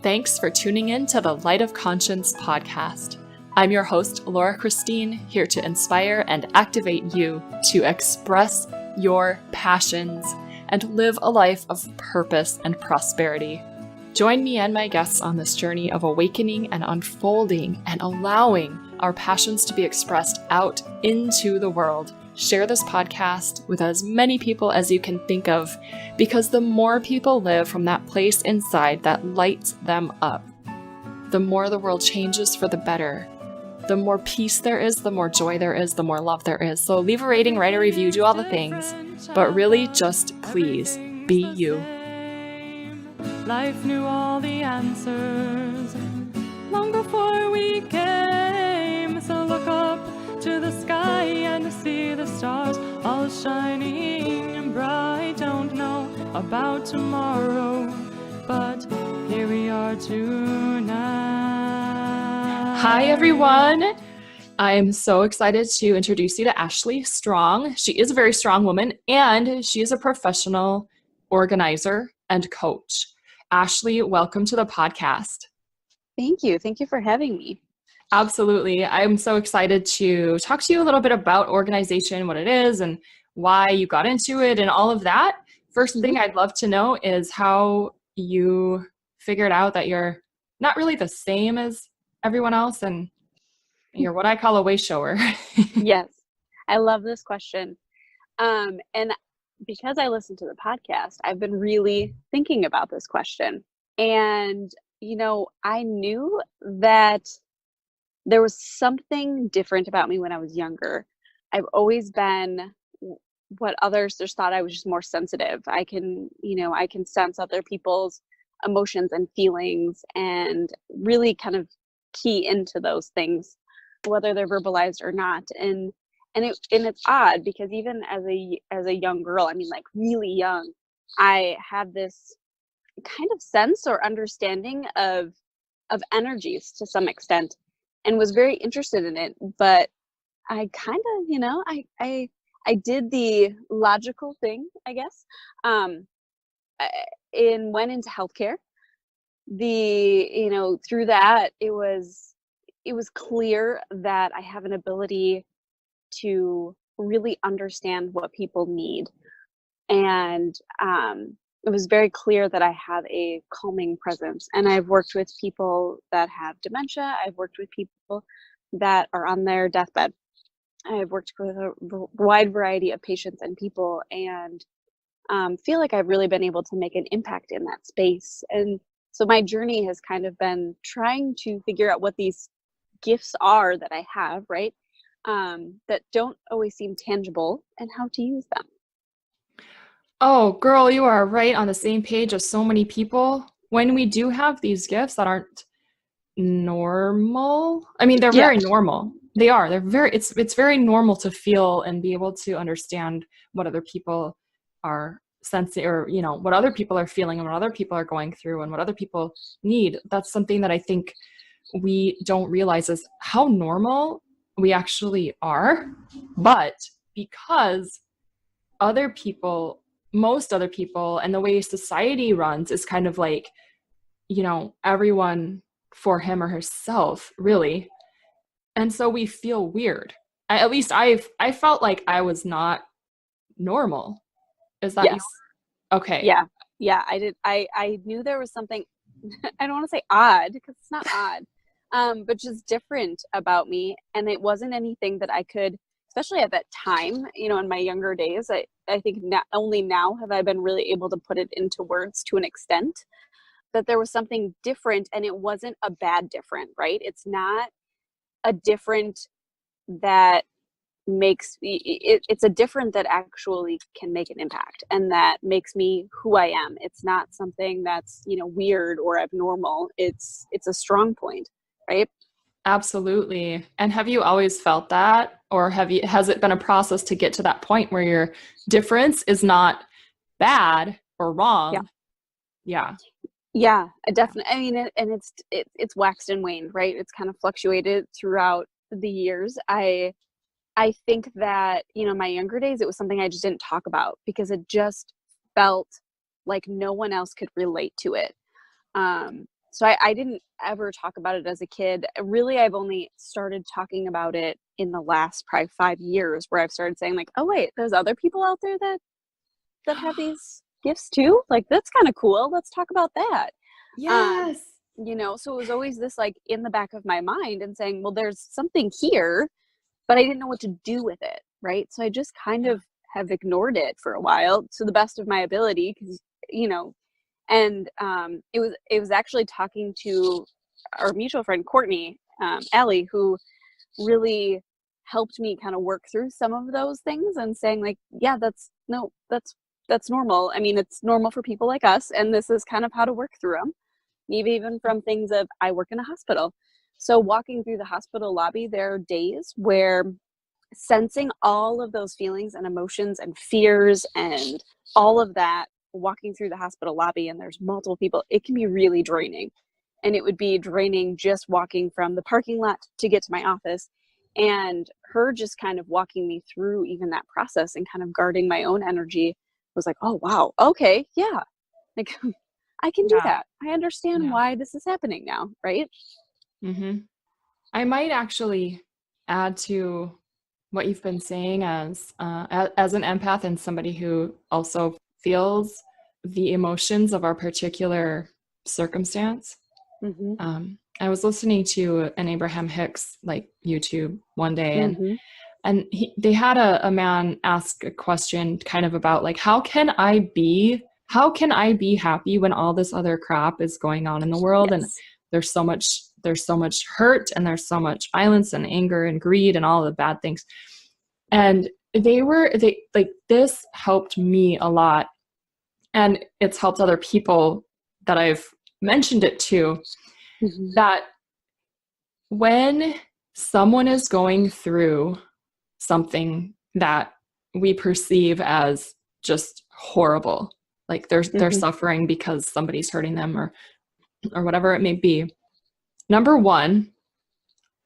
Thanks for tuning in to the Light of Conscience podcast. I'm your host, Laura Christine, here to inspire and activate you to express your passions and live a life of purpose and prosperity. Join me and my guests on this journey of awakening and unfolding and allowing our passions to be expressed out into the world. Share this podcast with as many people as you can think of, because the more people live from that place inside that lights them up, the more the world changes for the better. The more peace there is, the more joy there is, the more love there is. So leave a rating, write a review, do all the things, but really just please be you. Life knew all the answers long before we came. So look up to the sky and see the stars all shining and bright. Don't know about tomorrow, but here we are tonight. Hi, everyone. I'm so excited to introduce you to Ashley Strong. She is a very strong woman, and she is a professional organizer and coach. Ashley, welcome to the podcast. Thank you. Thank you for having me. Absolutely. I'm so excited to talk to you a little bit about organization, what it is, and why you got into it and all of that. First thing I'd love to know is how you figured out that you're not really the same as everyone else and you're what I call a way shower. Yes. I love this question. And because I listen to the podcast, I've been really thinking about this question. And, I knew that there was something different about me when I was younger. I've always been what others just thought I was just more sensitive. I can sense other people's emotions and feelings and really kind of key into those things, whether they're verbalized or not. And it's odd because even as a young girl, really young, I had this kind of sense or understanding of energies to some extent, and was very interested in it. But I kind of, I did the logical thing, I guess, and went into healthcare. Through that, it was clear that I have an ability to really understand what people need. And it was very clear that I have a calming presence. And I've worked with people that have dementia. I've worked with people that are on their deathbed. I've worked with a wide variety of patients and people, and feel like I've really been able to make an impact in that space. And so my journey has kind of been trying to figure out what these gifts are that I have, right? That don't always seem tangible, and how to use them. Oh, girl, you are right on the same page as so many people. When we do have these gifts that aren't normal, they're very normal. They are. It's very normal to feel and be able to understand what other people are sensing, or, what other people are feeling and what other people are going through and what other people need. That's something that I think we don't realize is how normal we actually are. But because most other people and the way society runs is kind of like, everyone for him or herself, really. And so we feel weird. At least I felt like I was not normal. Is that Yes. Okay? Yeah, I did. I knew there was something, I don't want to say odd, because it's not odd, but just different about me. And it wasn't anything that I could, especially at that time, in my younger days, I think not only now have I been really able to put it into words to an extent, that there was something different, and it wasn't a bad different, right? It's not a different that makes it's a different that actually can make an impact and that makes me who I am. It's not something that's, weird or abnormal. It's a strong point, right? Absolutely. And have you always felt that, or has it been a process to get to that point where your difference is not bad or wrong? Yeah, definitely. And it's waxed and waned, right? It's kind of fluctuated throughout the years. I think that, my younger days, it was something I just didn't talk about because it just felt like no one else could relate to it. So I didn't ever talk about it as a kid. Really, I've only started talking about it in the last probably 5 years, where I've started saying like, oh wait, there's other people out there that have these gifts too. Like, that's kind of cool. Let's talk about that. Yes. So it was always this like in the back of my mind and saying, well, there's something here, but I didn't know what to do with it. Right. So I just kind of have ignored it for a while to the best of my ability, because, and it was actually talking to our mutual friend, Courtney, Allie, who really helped me kind of work through some of those things and saying like, yeah, that's normal. I mean, it's normal for people like us. And this is kind of how to work through them. Maybe even from things of, I work in a hospital. So walking through the hospital lobby, there are days where sensing all of those feelings and emotions and fears and all of that, walking through the hospital lobby and there's multiple people, it can be really draining. And it would be draining just walking from the parking lot to get to my office. And her just kind of walking me through even that process and kind of guarding my own energy was like, oh, wow. Okay. Yeah. Like, I can do that. I understand why this is happening now. Right. Mm-hmm. I might actually add to what you've been saying as an empath and somebody who also feels the emotions of our particular circumstance. Mm-hmm. I was listening to an Abraham Hicks like YouTube one day, and they had a man ask a question kind of about like, how can I be happy when all this other crap is going on in the world? Yes. And there's so much hurt, and there's so much violence and anger and greed and all the bad things. And this helped me a lot, and it's helped other people that I've mentioned it to, that when someone is going through something that we perceive as just horrible, like they're suffering because somebody's hurting them or whatever it may be. Number one,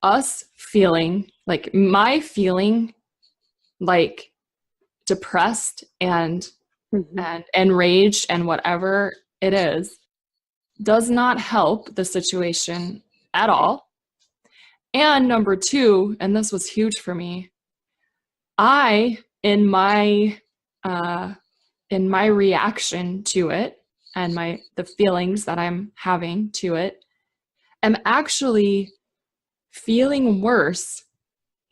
us feeling like my feeling like depressed and enraged and whatever it is does not help the situation at all. And number two, and this was huge for me, I in my reaction to it and the feelings that I'm having to it, am actually feeling worse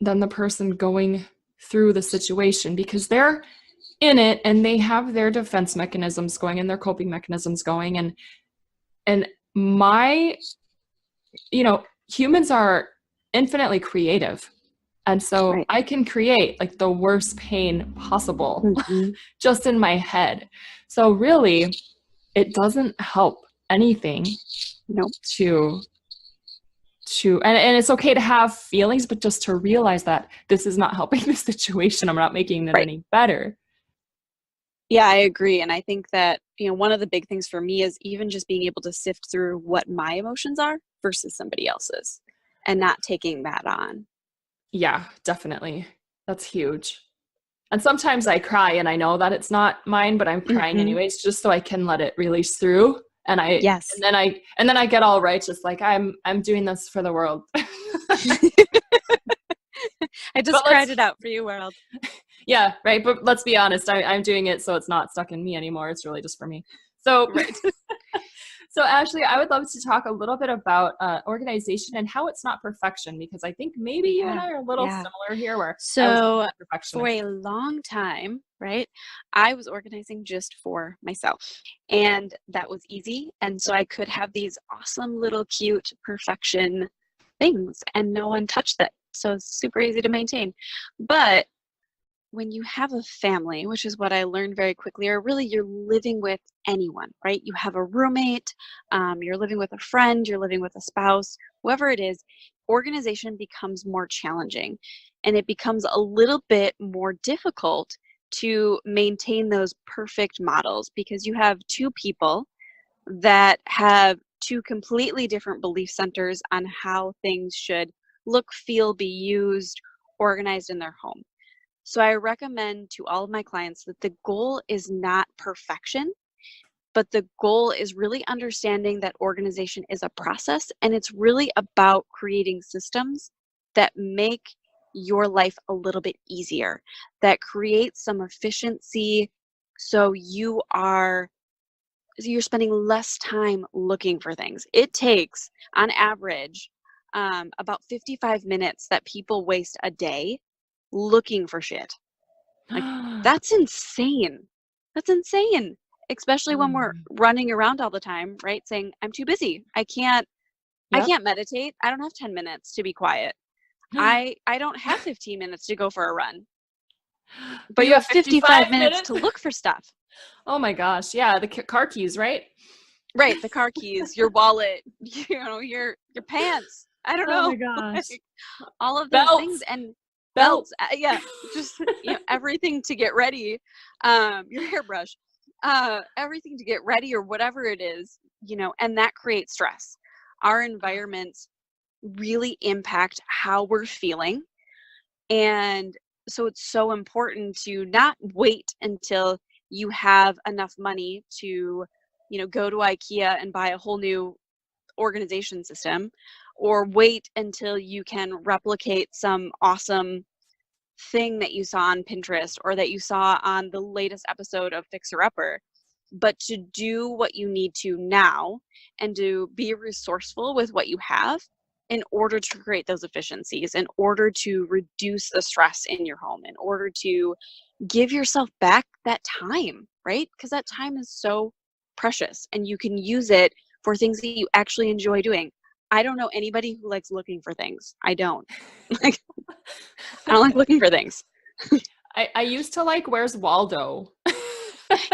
than the person going through the situation, because they're in it and they have their defense mechanisms going and their coping mechanisms going, and humans are infinitely creative. And so I can create like the worst pain possible just in my head. So really, it doesn't help anything to and it's okay to have feelings, but just to realize that this is not helping the situation. I'm not making it any better. Yeah, I agree. And I think that, one of the big things for me is even just being able to sift through what my emotions are versus somebody else's and not taking that on. Yeah, definitely. That's huge. And sometimes I cry and I know that it's not mine, but I'm crying anyways, just so I can let it release through. And and then I get all righteous, like I'm doing this for the world. I just cried it out for you, world. Yeah, right. But let's be honest, I'm doing it so it's not stuck in me anymore. It's really just for me. So, So Ashley, I would love to talk a little bit about organization and how it's not perfection, because I think maybe you and I are a little similar here. For a long time, right, I was organizing just for myself, and that was easy. And so I could have these awesome little cute perfection things and no one touched it. So it's super easy to maintain. But when you have a family, which is what I learned very quickly, or really you're living with anyone, right? You have a roommate, you're living with a friend, you're living with a spouse, whoever it is, organization becomes more challenging. And it becomes a little bit more difficult to maintain those perfect models, because you have two people that have two completely different belief centers on how things should look, feel, be used, organized in their home. So I recommend to all of my clients that the goal is not perfection. But the goal is really understanding that organization is a process, and it's really about creating systems that make your life a little bit easier, that create some efficiency, so you're spending less time looking for things. It takes, on average, about 55 minutes that people waste a day looking for shit. Like, that's insane. That's insane. Especially when we're running around all the time, right? Saying, I'm too busy. I can't meditate. I don't have 10 minutes to be quiet. I don't have 15 minutes to go for a run. But you have 55 minutes to look for stuff. Oh my gosh. Yeah. The car keys, right? Right. The car keys, your wallet, your pants. I don't know. Oh my gosh. Like, all of those things, and belts. Yeah. Just everything to get ready. Your hairbrush. Everything to get ready, or whatever it is, and that creates stress. Our environments really impact how we're feeling. And so it's so important to not wait until you have enough money to, go to IKEA and buy a whole new organization system, or wait until you can replicate some awesome thing that you saw on Pinterest or that you saw on the latest episode of Fixer Upper, but to do what you need to now and to be resourceful with what you have in order to create those efficiencies, in order to reduce the stress in your home, in order to give yourself back that time, right? Because that time is so precious and you can use it for things that you actually enjoy doing. I don't know anybody who likes looking for things. I don't. I don't like looking for things. I used to like Where's Waldo?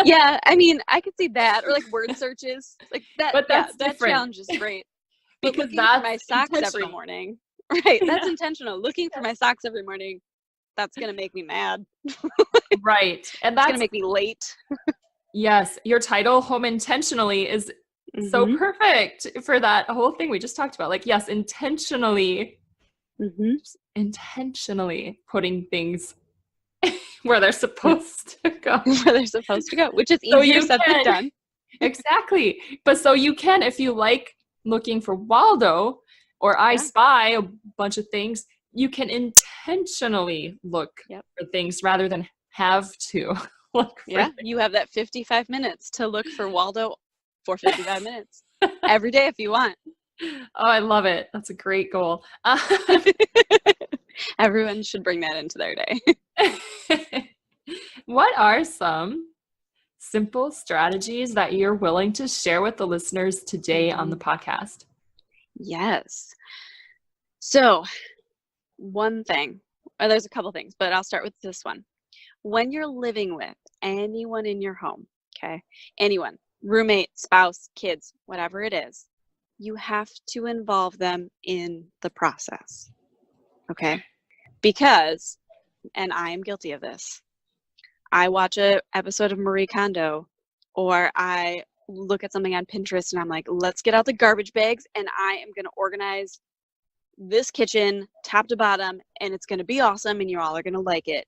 Yeah, I mean, I could see that, or like word searches, like that. But that's that different. challenge is great. But Because looking that's for my socks every morning, right? That's intentional. Looking for my socks every morning, that's gonna make me mad. Right, and It's that's gonna make me late. Yes, your title, Home Intentionally, is so perfect for that whole thing we just talked about. Like, yes, intentionally putting things where they're supposed to go. Where they're supposed to go, which is easier said than done. Exactly. But so you can, if you like looking for Waldo or I Spy, a bunch of things, you can intentionally look for things rather than have to look for things. You have that 55 minutes to look for Waldo for 55 minutes every day if you want. Oh, I love it. That's a great goal. Everyone should bring that into their day. What are some simple strategies that you're willing to share with the listeners today on the podcast? Yes. So one thing, or there's a couple things, but I'll start with this one. When you're living with anyone in your home, okay, anyone, roommate, spouse, kids, whatever it is, you have to involve them in the process, okay? Because, and I am guilty of this, I watch an episode of Marie Kondo, or I look at something on Pinterest and I'm like, let's get out the garbage bags and I am going to organize this kitchen top to bottom and it's going to be awesome and you all are going to like it.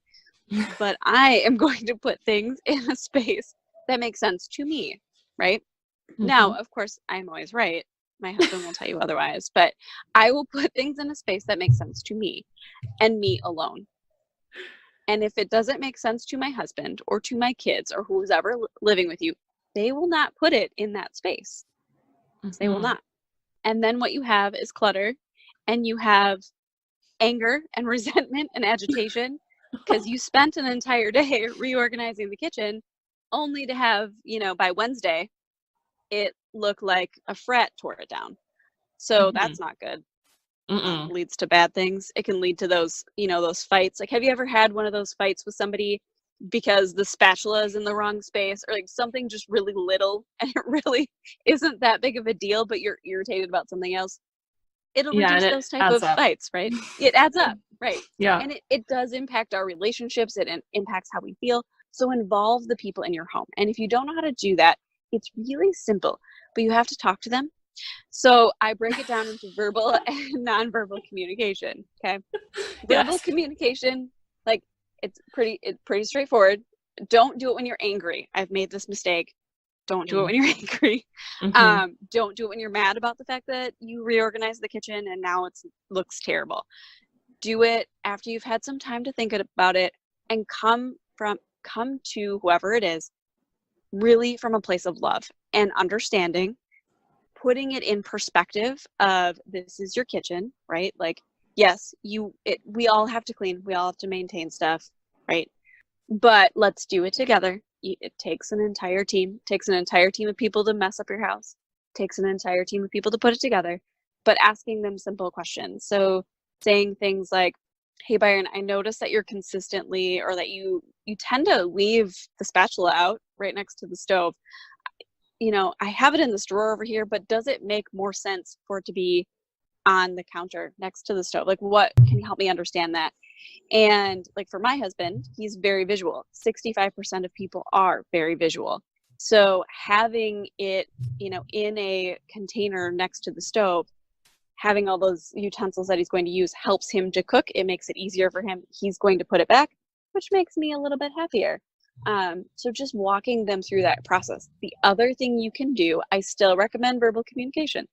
But I am going to put things in a space that makes sense to me, right? Now, of course, I'm always right. My husband will tell you otherwise, but I will put things in a space that makes sense to me and me alone. And if it doesn't make sense to my husband or to my kids or who's ever living with you, they will not put it in that space. They will not. And then what you have is clutter, and you have anger and resentment and agitation because you spent an entire day reorganizing the kitchen only to have, by Wednesday, it look like a frat tore it down. So that's not good. Leads to bad things. It can lead to those, those fights. Like, have you ever had one of those fights with somebody because the spatula is in the wrong space, or like something just really little and it really isn't that big of a deal, but you're irritated about something else? It'll reduce those type of fights, right? It adds up, right? Yeah. And it does impact our relationships. It impacts how we feel. So involve the people in your home. And if you don't know how to do that, it's really simple, but you have to talk to them. So I break it down into verbal and nonverbal communication. Okay. Verbal communication, like it's pretty straightforward. Don't do it when you're angry. I've made this mistake. Don't do it when you're angry. Mhm. Don't do it when you're mad about the fact that you reorganized the kitchen and now it looks terrible. Do it after you've had some time to think about it and come to whoever it is really from a place of love and understanding, putting it in perspective of this is your kitchen, right? Like, yes, we all have to clean, we all have to maintain stuff, right? But let's do it together. It takes an entire team. It takes an entire team of people to mess up your house. It takes an entire team of people to put it together. But asking them simple questions. So saying things like, hey, Byron, I noticed that you're consistently, or that you tend to leave the spatula out right next to the stove. You know, I have it in this drawer over here, but does it make more sense for it to be on the counter next to the stove? Like, what can you help me understand that? And like for my husband, he's very visual. 65% of people are very visual. So having it, you know, in a container next to the stove, having all those utensils that he's going to use helps him to cook. It makes it easier for him. He's going to put it back, which makes me a little bit happier. So just walking them through that process. The other thing you can do, I still recommend verbal communication.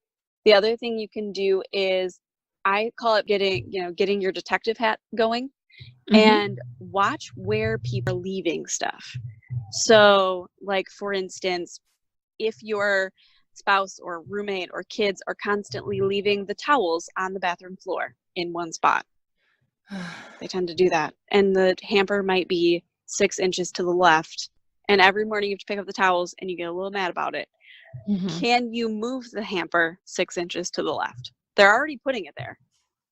The other thing you can do is, I call it getting your detective hat going, and watch where people are leaving stuff. So like, for instance, if your spouse or roommate or kids are constantly leaving the towels on the bathroom floor in one spot, they tend to do that. And the hamper might be 6 inches to the left. And every morning you have to pick up the towels and you get a little mad about it. Can you move the hamper 6 inches to the left? They're already putting it there.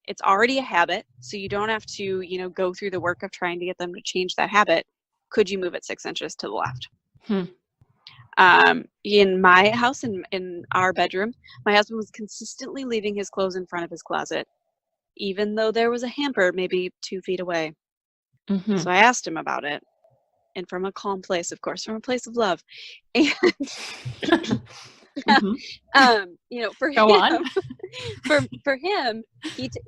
It's already a habit. So you don't have to, you know, go through the work of trying to get them to change that habit. Could you move it 6 inches to the left? In my house, in our bedroom, my husband was consistently leaving his clothes in front of his closet, even though there was a hamper maybe 2 feet away. So I asked him about it, and from a calm place, of course, from a place of love. And you know, for him, for him,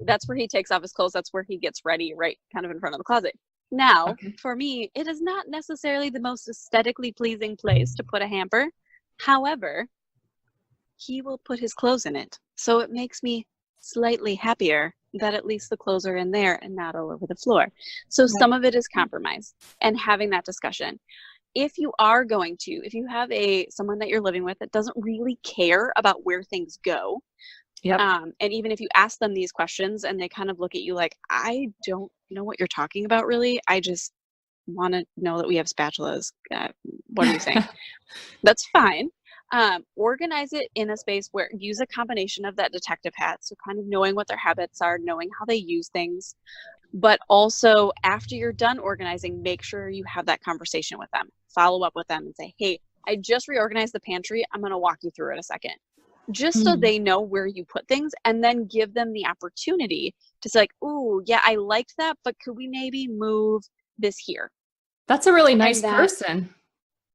that's where he takes off his clothes. That's where he gets ready, right, kind of in front of the closet. Now, for me, it is not necessarily the most aesthetically pleasing place to put a hamper. However, he will put his clothes in it. So it makes me slightly happier that at least the clothes are in there and not all over the floor. So some of it is compromise and having that discussion. If you are going to, if you have someone that you're living with that doesn't really care about where things go, and even if you ask them these questions and they kind of look at you like, I don't know what you're talking about really, I just want to know that we have spatulas. What are you saying? That's fine. Organize it in a space where use a combination of that detective hat. So kind of knowing what their habits are, knowing how they use things, but also after you're done organizing, make sure you have that conversation with them, follow up with them and say, hey, I just reorganized the pantry. I'm going to walk you through it a second, just so they know where you put things, and then give them the opportunity to say like, ooh, yeah, I liked that, but could we maybe move this here? That's a really nice person.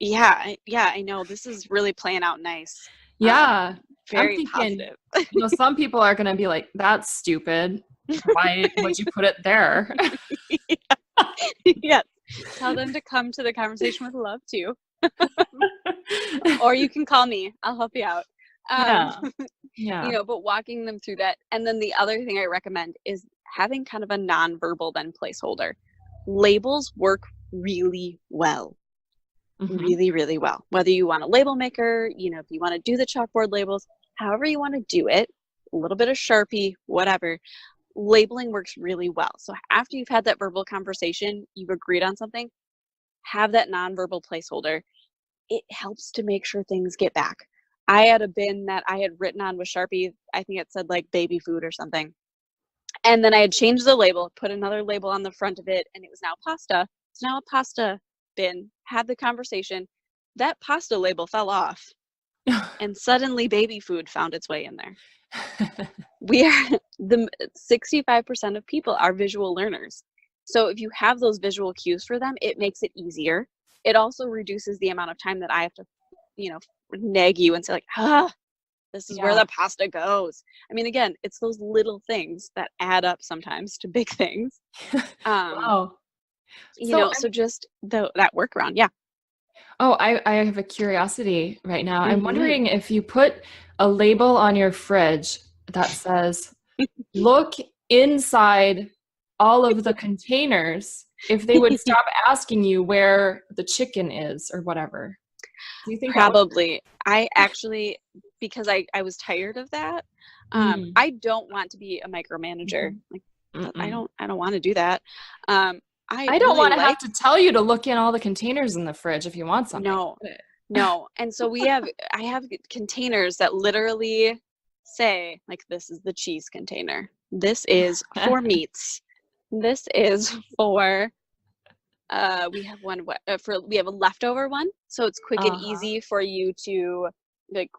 Yeah, I know. This is really playing out nice. Yeah. Very I'm thinking, positive. you know, some people are going to be like, that's stupid. Why would you put it there? Yes. Tell them to come to the conversation with love too. Or you can call me. I'll help you out. You know, but walking them through that. And then the other thing I recommend is having kind of a nonverbal then placeholder. Labels work really well. Really, really well. Whether you want a label maker, you know, if you want to do the chalkboard labels, however you want to do it, a little bit of Sharpie, whatever, labeling works really well. So after you've had that verbal conversation, you've agreed on something, have that nonverbal placeholder. It helps to make sure things get back. I had a bin that I had written on with Sharpie. I think it said like baby food or something. And then I had changed the label, put another label on the front of it, and it was now pasta. It's now a pasta bin. Had the conversation. That pasta label fell off. And suddenly baby food found its way in there. We are the 65% of people are visual learners. So if you have those visual cues for them, it makes it easier. It also reduces the amount of time that I have to, you know, nag you and say like, this is where the pasta goes. I mean, again, it's those little things that add up sometimes to big things. Wow. You know, so just that workaround. Yeah. Oh, I have a curiosity right now. I'm Hmm. wondering if you put a label on your fridge that says, look inside all of the containers, if they would stop asking you where the chicken is or whatever. Do you think that would Probably. I actually, because I was tired of that. Mm. I don't want to be a micromanager. Mhm. Like Mm-mm. I don't want to do that. I I don't really want to have like to tell you to look in all the containers in the fridge if you want something. no, Put it. no. And so I have containers that literally say like this is the cheese container. This is for meats. This is for we have one we have a leftover one, so it's quick and Uh-huh. easy for you to like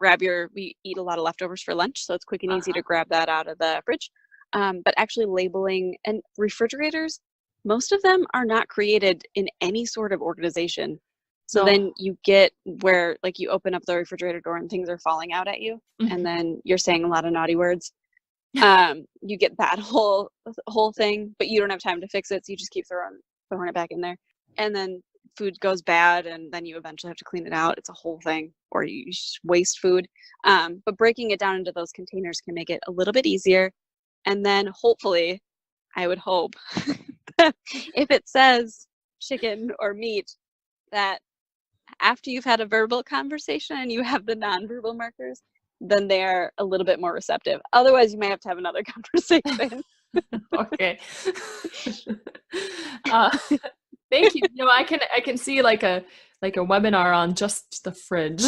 we eat a lot of leftovers for lunch, so it's quick and easy to Uh-huh. grab that out of the fridge. But actually labeling and refrigerators, most of them are not created in any sort of organization. So No. then you get where like you open up the refrigerator door and things are falling out at you, and Mhm. then you're saying a lot of naughty words. You get that whole thing, but you don't have time to fix it, so you just keep throwing it back in there. And then food goes bad, and then you eventually have to clean it out. It's a whole thing, or you just waste food. But breaking it down into those containers can make it a little bit easier. And then hopefully, I would hope that if it says chicken or meat, that after you've had a verbal conversation and you have the nonverbal markers, then they're a little bit more receptive. Otherwise, you may have to have another conversation. Okay. Uh, thank you. I can see like a webinar on just the fridge.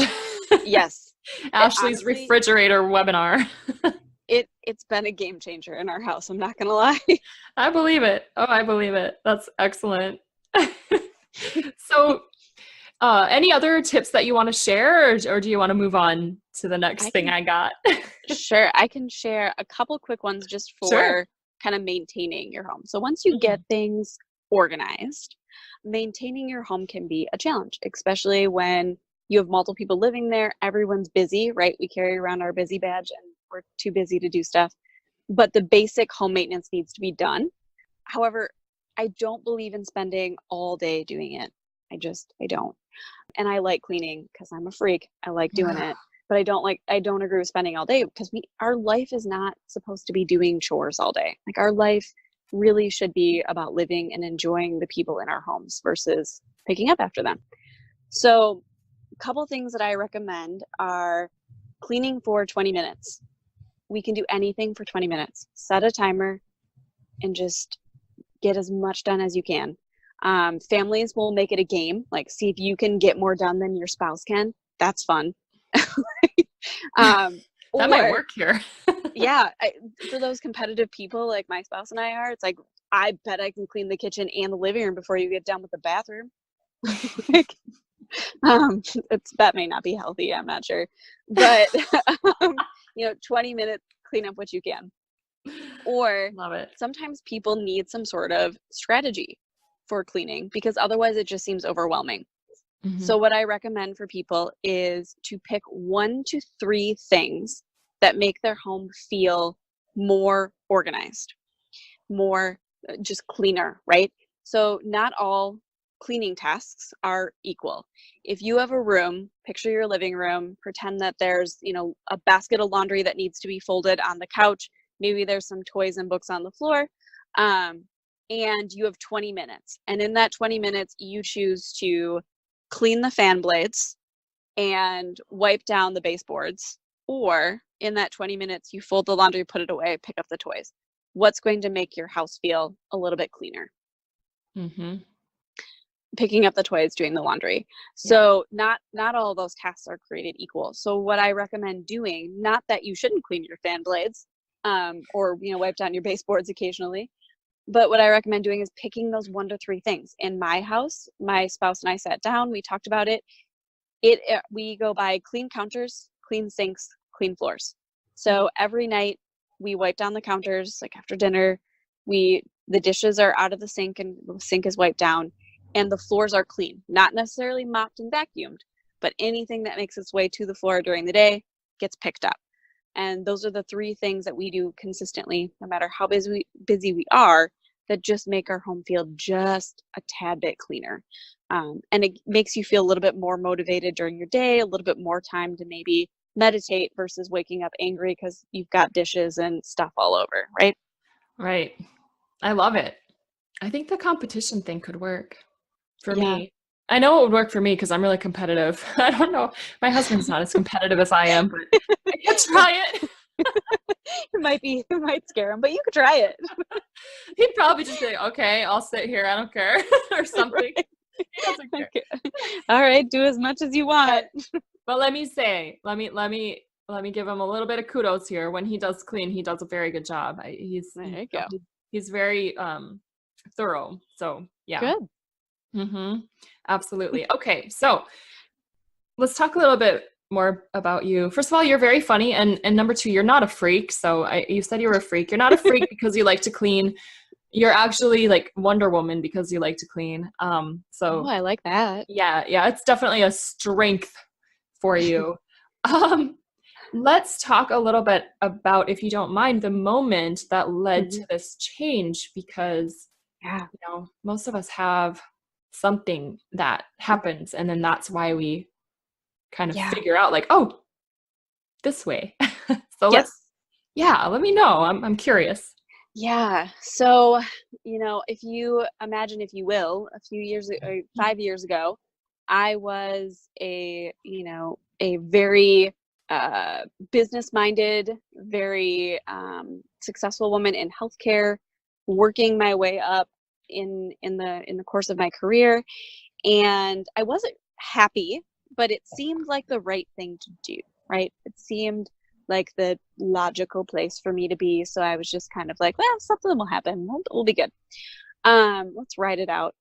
Yes, Ashley's honestly, refrigerator webinar. it's been a game changer in our house. I'm not gonna lie. I believe it. Oh, I believe it. That's excellent. So, any other tips that you want to share, or do you want to move on to the next I thing can I got? Sure, I can share a couple quick ones just Sure. for kind of maintaining your home. So once you get Mhm. things organized, maintaining your home can be a challenge, especially when you have multiple people living there. Everyone's busy, right? We carry around our busy badge and we're too busy to do stuff. But the basic home maintenance needs to be done. However, I don't believe in spending all day doing it. I don't. And I like cleaning because I'm a freak. I like doing it. But I don't agree with spending all day because our life is not supposed to be doing chores all day. Like our life really should be about living and enjoying the people in our homes versus picking up after them. So, a couple things that I recommend are cleaning for 20 minutes. We can do anything for 20 minutes. Set a timer and just get as much done as you can. Families will make it a game, like see if you can get more done than your spouse can. That's fun. um, That might or work here. yeah, for those competitive people like my spouse and I are, it's like I bet I can clean the kitchen and the living room before you get done with the bathroom. Like, that may not be healthy. I'm not sure, but 20 minutes, clean up what you can. Or Love it. sometimes people need some sort of strategy for cleaning because otherwise it just seems overwhelming. Mhm. So, what I recommend for people is to pick 1 to 3 things that make their home feel more organized, more just cleaner, right? So, not all cleaning tasks are equal. If you have a room, picture your living room, pretend that there's, a basket of laundry that needs to be folded on the couch. Maybe there's some toys and books on the floor. And you have 20 minutes. And in that 20 minutes, you choose to clean the fan blades and wipe down the baseboards. Or in that 20 minutes, you fold the laundry, put it away, pick up the toys. What's going to make your house feel a little bit cleaner? Mhm. Picking up the toys, doing the laundry. Yeah. So not all of those tasks are created equal. So what I recommend doing, not that you shouldn't clean your fan blades, or wipe down your baseboards occasionally, but what I recommend doing is picking those 1 to 3 things. In my house, my spouse and I sat down, we talked about it. We go by clean counters, clean sinks, clean floors. So every night we wipe down the counters, like after dinner, the dishes are out of the sink and the sink is wiped down, and the floors are clean, not necessarily mopped and vacuumed, but anything that makes its way to the floor during the day gets picked up. And those are the 3 things that we do consistently, no matter how busy we are, that just make our home feel just a tad bit cleaner. And it makes you feel a little bit more motivated during your day, a little bit more time to maybe meditate versus waking up angry because you've got dishes and stuff all over, right? Right. I love it. I think the competition thing could work for Yeah. me. I know it would work for me because I'm really competitive. I don't know. My husband's not as competitive as I am, but I could try it. It might scare him, but you could try it. He'd probably just say, okay, I'll sit here. I don't care or something. He doesn't care. Okay. All right, do as much as you want. But let me give him a little bit of kudos here. When he does clean, he does a very good job. There you go. He's very thorough. So yeah. Good. Mm-hmm. Absolutely. Okay, so let's talk a little bit more about you. First of all, you're very funny, and number two, you're not a freak. So you said you were a freak. You're not a freak because you like to clean. You're actually like Wonder Woman because you like to clean. So I like that. Yeah, it's definitely a strength for you. Let's talk a little bit about, if you don't mind, the moment that led to this change, because most of us have something that happens, and then that's why we kind of figure out like, oh, this way. So let me know. I'm curious. Yeah. So, if you imagine, if you will, a few years, 5 years ago, I was a very business-minded, very successful woman in healthcare, working my way up in the course of my career, and I wasn't happy, but it seemed like the right thing to do. Right? It seemed like the logical place for me to be. So I was just kind of like, well, something will happen. We'll be good. Let's ride it out.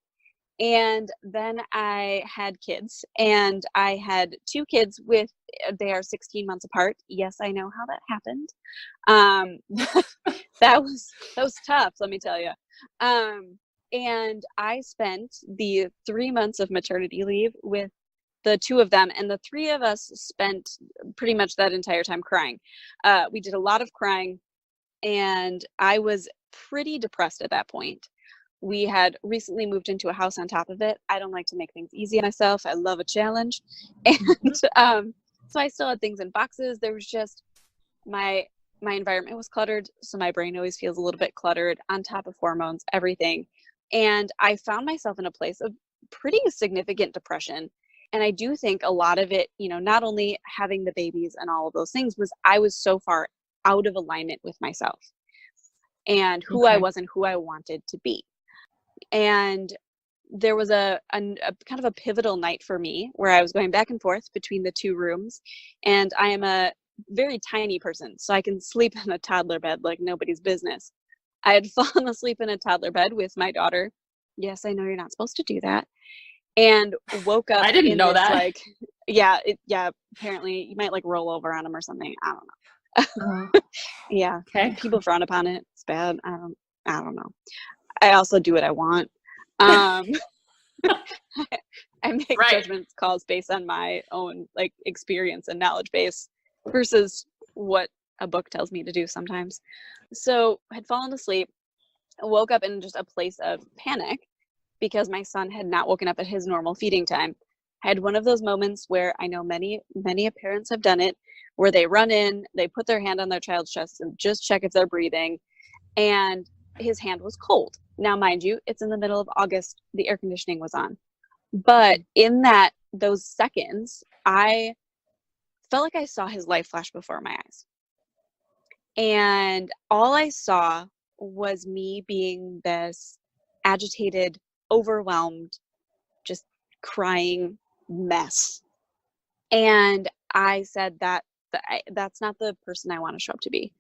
And then I had kids, and I had 2 kids they are 16 months apart. Yes, I know how that happened. That was tough, let me tell you. And I spent the 3 months of maternity leave with the 2 of them, and the 3 of us spent pretty much that entire time crying. We did a lot of crying, and I was pretty depressed at that point. We had recently moved into a house on top of it. I don't like to make things easy on myself. I love a challenge. And so I still had things in boxes. There was just my environment was cluttered, so my brain always feels a little bit cluttered, on top of hormones, everything. And I found myself in a place of pretty significant depression. And I do think a lot of it, not only having the babies and all of those things, was I was so far out of alignment with myself and who I was and who I wanted to be. And there was a kind of a pivotal night for me where I was going back and forth between the 2 rooms. And I am a very tiny person, so I can sleep in a toddler bed like nobody's business. I had fallen asleep in a toddler bed with my daughter. Yes, I know you're not supposed to do that. And woke up. I didn't know that. Apparently you might like roll over on them or something. I don't know. Yeah. Okay. People frown upon it. It's bad. I don't know. I also do what I want. I make judgment calls based on my own like experience and knowledge base versus what a book tells me to do sometimes. So I had fallen asleep, woke up in just a place of panic because my son had not woken up at his normal feeding time. I had one of those moments where I know many parents have done it, where they run in, they put their hand on their child's chest and just check if they're breathing, and his hand was cold. Now, mind you, it's in the middle of August, the air conditioning was on. But in those seconds, I felt like I saw his life flash before my eyes. And all I saw was me being this agitated, overwhelmed, just crying mess. And I said that's not the person I want to show up to be.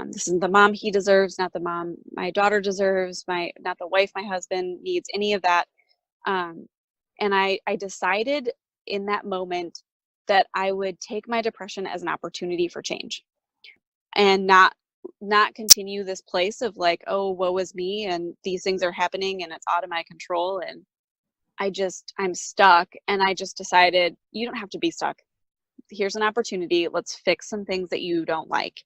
This isn't the mom he deserves, not the mom my daughter deserves, not the wife my husband needs, any of that. And I decided in that moment that I would take my depression as an opportunity for change, and not continue this place of like, oh, woe is me, and these things are happening and it's out of my control, and I'm stuck. And I just decided, you don't have to be stuck. Here's an opportunity. Let's fix some things that you don't like.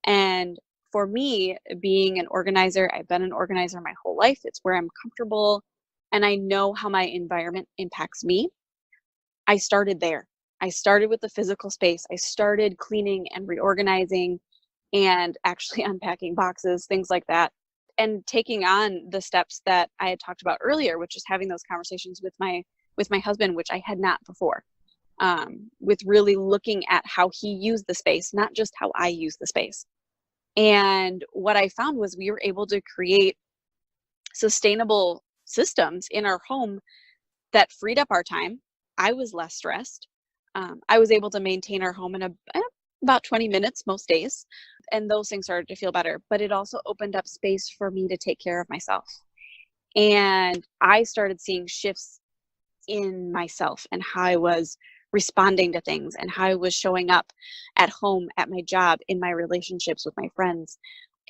And for me, being an organizer, I've been an organizer my whole life. It's where I'm comfortable. and I know how my environment impacts me, I started there. I started with the physical space. I started cleaning and reorganizing and actually unpacking boxes, things like that, and taking on the steps that I had talked about earlier, which is having those conversations with my husband, which I had not before, with really looking at how he used the space, not just how I use the space. And what I found was we were able to create sustainable systems in our home that freed up our time. I was less stressed. I was able to maintain our home in about 20 minutes most days. And those things started to feel better. But it also opened up space for me to take care of myself. And I started seeing shifts in myself and how I was responding to things and how I was showing up at home, at my job, in my relationships with my friends.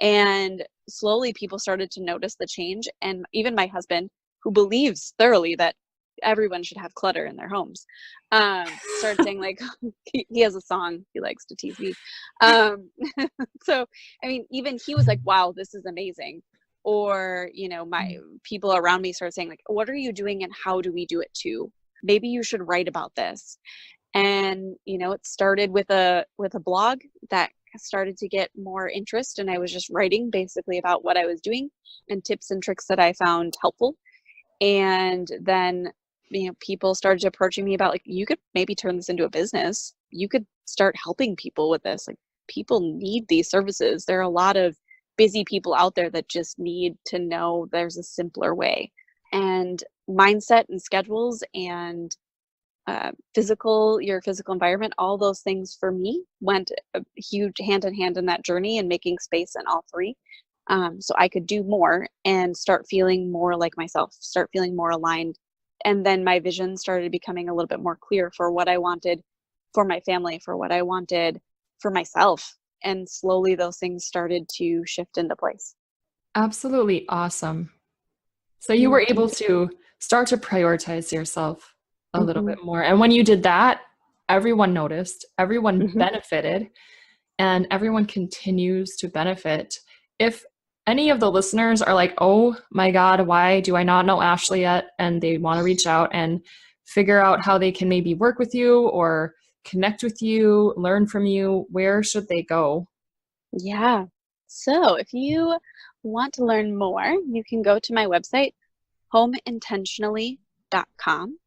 And slowly people started to notice the change. And even my husband, who believes thoroughly that everyone should have clutter in their homes, started saying, like, he has a song he likes to tease me. So, I mean, even he was like, wow, this is amazing. Or, my people around me started saying, like, what are you doing and how do we do it too? Maybe you should write about this. And, it started with a blog that started to get more interest. And I was just writing basically about what I was doing and tips and tricks that I found helpful. And then, people started approaching me about, like, you could maybe turn this into a business. You could start helping people with this. Like, people need these services. There are a lot of busy people out there that just need to know there's a simpler way. And mindset and schedules and your physical environment, all those things for me went a huge hand in hand in that journey and making space in all three. So I could do more and start feeling more like myself, start feeling more aligned. And then my vision started becoming a little bit more clear for what I wanted for my family, for what I wanted for myself. And slowly those things started to shift into place. Absolutely awesome. So you were able to start to prioritize yourself a little bit more. And when you did that, everyone noticed, everyone benefited, and everyone continues to benefit. If any of the listeners are like, oh my God, why do I not know Ashley yet? And they want to reach out and figure out how they can maybe work with you or connect with you, learn from you, where should they go? Yeah. So if you want to learn more, you can go to my website, homeintentionally.com.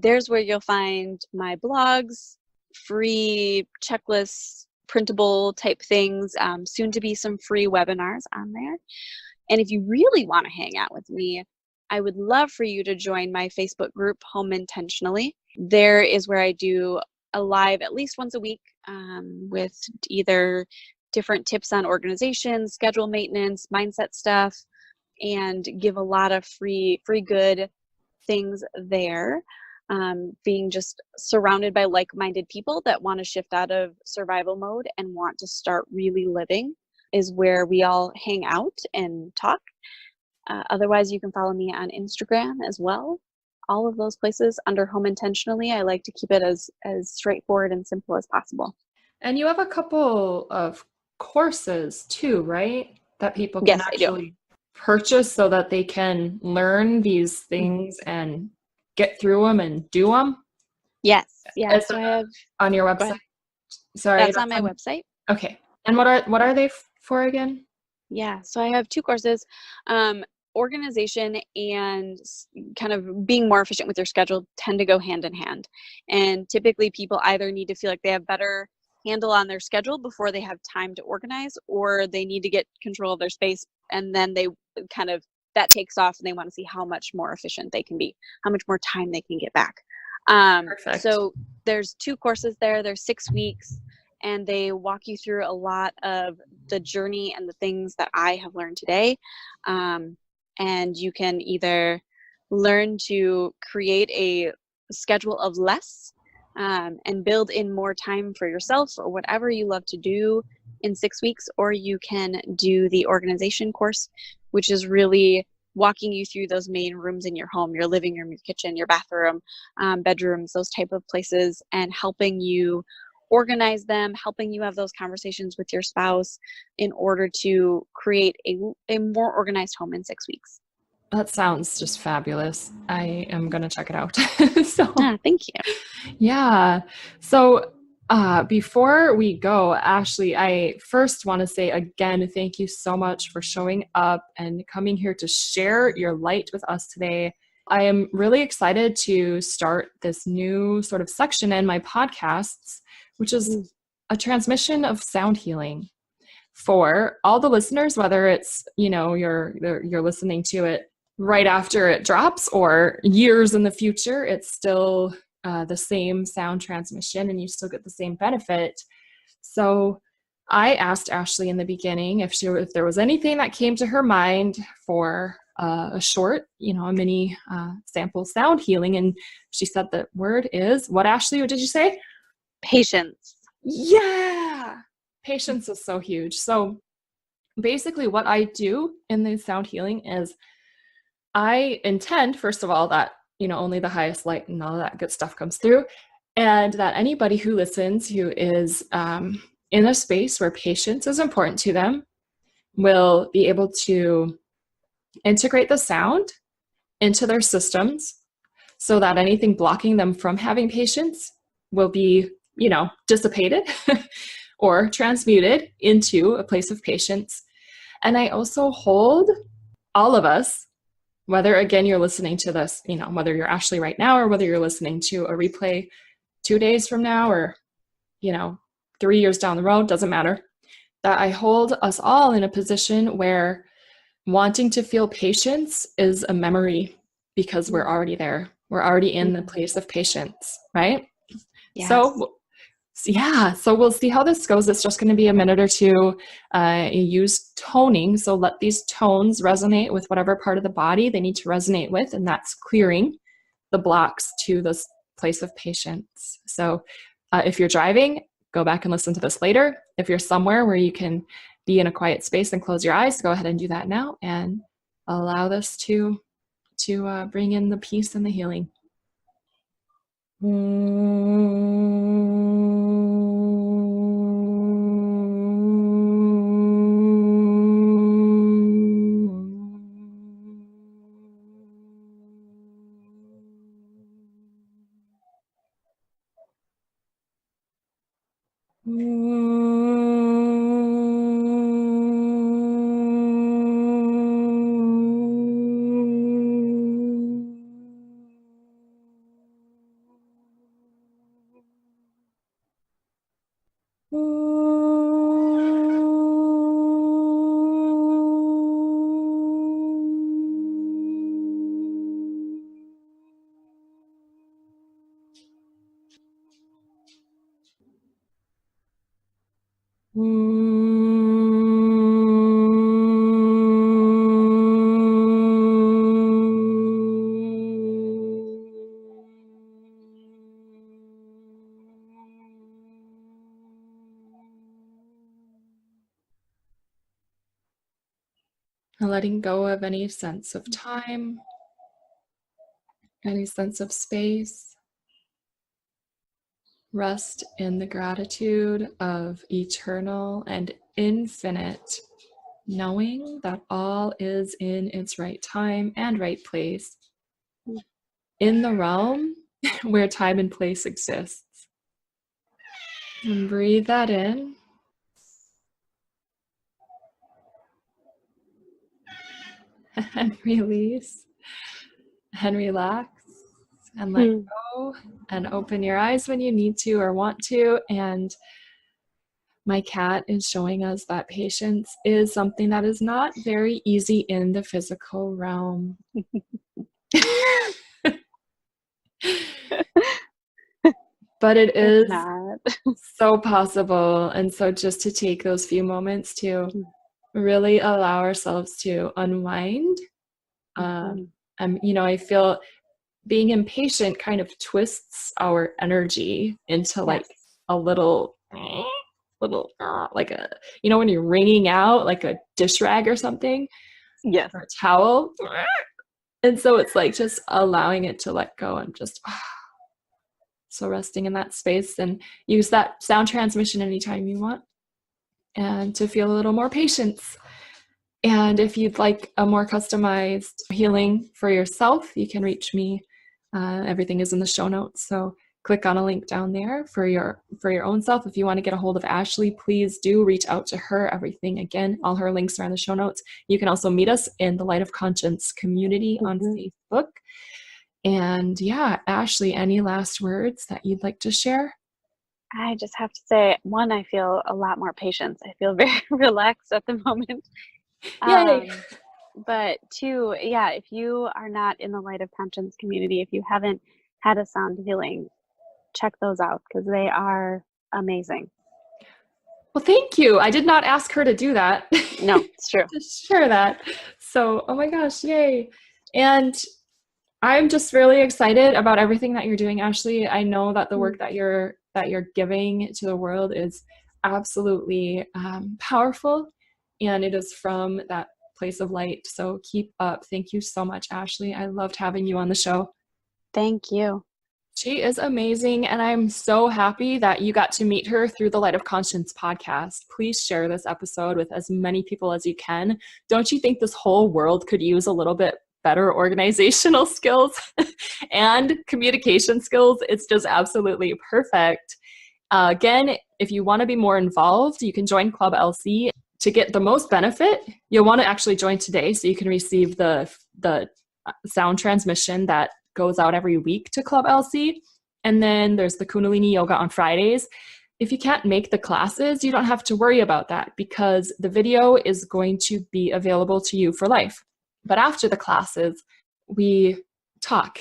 There's where you'll find my blogs, free checklists, printable type things, soon to be some free webinars on there. And if you really want to hang out with me, I would love for you to join my Facebook group, Home Intentionally. There is where I do a live at least once a week with either different tips on organization, schedule maintenance, mindset stuff, and give a lot of free good things there. Being just surrounded by like-minded people that want to shift out of survival mode and want to start really living is where we all hang out and talk. Otherwise, you can follow me on Instagram as well. All of those places under Home Intentionally. I like to keep it as straightforward and simple as possible. And you have a couple of courses too, right? That people can actually purchase so that they can learn these things and get through them and do them? Yes. Yeah. So I have on your website. Sorry, that's on my website. Okay. And what are they for again? Yeah. So I have two courses, organization and kind of being more efficient with your schedule tend to go hand in hand. And typically people either need to feel like they have better handle on their schedule before they have time to organize, or they need to get control of their space. And then they kind of, that takes off and they want to see how much more efficient they can be, how much more time they can get back. So there's two courses there. There's 6 weeks, and they walk you through a lot of the journey and the things that I have learned today. And you can either learn to create a schedule of less and build in more time for yourself or whatever you love to do in 6 weeks, or you can do the organization course, which is really walking you through those main rooms in your home, your living room, your kitchen, your bathroom, bedrooms, those type of places, and helping you organize them, helping you have those conversations with your spouse in order to create a more organized home in 6 weeks. That sounds just fabulous. I am going to check it out. So, Thank you. yeah. So, before we go, Ashley, I first want to say again, thank you so much for showing up and coming here to share your light with us today. I am really excited to start this new sort of section in my podcasts, which is a transmission of sound healing for all the listeners, whether it's, you're listening to it right after it drops or years in the future, it's still the same sound transmission and you still get the same benefit. So I asked Ashley in the beginning if there was anything that came to her mind for a short, a mini sample sound healing. And she said the word is, what, Ashley? What did you say? Patience. Yeah. Patience is so huge. So basically what I do in the sound healing is I intend, first of all, that, only the highest light and all that good stuff comes through, and that anybody who listens who is in a space where patience is important to them will be able to integrate the sound into their systems so that anything blocking them from having patience will be, dissipated or transmuted into a place of patience. And I also hold all of us, whether, again, you're listening to this, whether you're Ashley right now or whether you're listening to a replay 2 days from now or, 3 years down the road, doesn't matter, that I hold us all in a position where wanting to feel patience is a memory because we're already there. We're already in the place of patience, right? Yes. So we'll see how this goes. It's just going to be a minute or two. Use toning. So let these tones resonate with whatever part of the body they need to resonate with, and that's clearing the blocks to this place of patience. So if you're driving, go back and listen to this later. If you're somewhere where you can be in a quiet space and close your eyes, go ahead and do that now and allow this to bring in the peace and the healing. Letting go of any sense of time, any sense of space. Rest in the gratitude of eternal and infinite, knowing that all is in its right time and right place, in the realm where time and place exists. And breathe that in. And release and relax and let go and open your eyes when you need to or want to. And my cat is showing us that patience is something that is not very easy in the physical realm. But it is so possible. And so just to take those few moments to really allow ourselves to unwind. I feel being impatient kind of twists our energy into like a little like a, when you're wringing out like a dish rag or something, or a towel. And so it's like just allowing it to let go and just so resting in that space, and use that sound transmission anytime you want, and to feel a little more patience. And if you'd like a more customized healing for yourself, you can reach me. Everything is in the show notes. So click on a link down there for your own self. If you want to get a hold of Ashley, please do reach out to her. Everything, again, all her links are in the show notes. You can also meet us in the Light of Conscience community on Facebook. And yeah, Ashley, any last words that you'd like to share? I just have to say, one, I feel a lot more patience. I feel very relaxed at the moment. Yay! But two, yeah, if you are not in the Light of Conscience community, if you haven't had a sound healing, check those out because they are amazing. Well, thank you. I did not ask her to do that. No, it's true. To share that. So, oh my gosh, yay. And I'm just really excited about everything that you're doing, Ashley. I know that the work that you're giving to the world is absolutely powerful, and it is from that place of light. So keep up. Thank you so much, Ashley. I loved having you on the show. Thank you. She is amazing, and I'm so happy that you got to meet her through the Light of Conscience podcast. Please share this episode with as many people as you can. Don't you think this whole world could use a little bit better organizational skills and communication skills? It's just absolutely perfect. Again, if you want to be more involved, you can join Club LC. To get the most benefit, you'll want to actually join today so you can receive the sound transmission that goes out every week to Club LC. And then there's the Kundalini Yoga on Fridays. If you can't make the classes, you don't have to worry about that because the video is going to be available to you for life. But after the classes, we talk.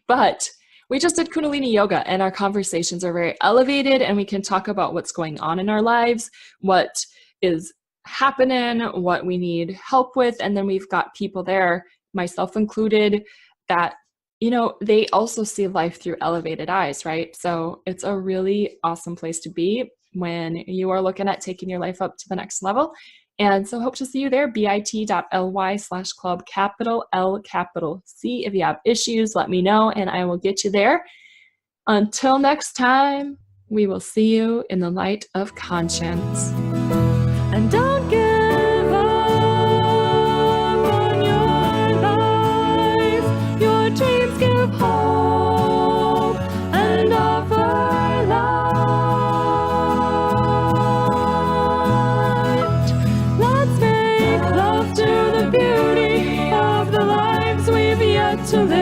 But we just did Kundalini Yoga, and our conversations are very elevated, and we can talk about what's going on in our lives, what is happening, what we need help with. And then we've got people there, myself included, that, they also see life through elevated eyes, right? So it's a really awesome place to be when you are looking at taking your life up to the next level. And so hope to see you there, bit.ly/club, capital L, capital C. If you have issues, let me know and I will get you there. Until next time, we will see you in the Light of Conscience. And don't give up on your life. Your dreams give hope and offer light. Let's make love to the beauty of the lives we've yet to live.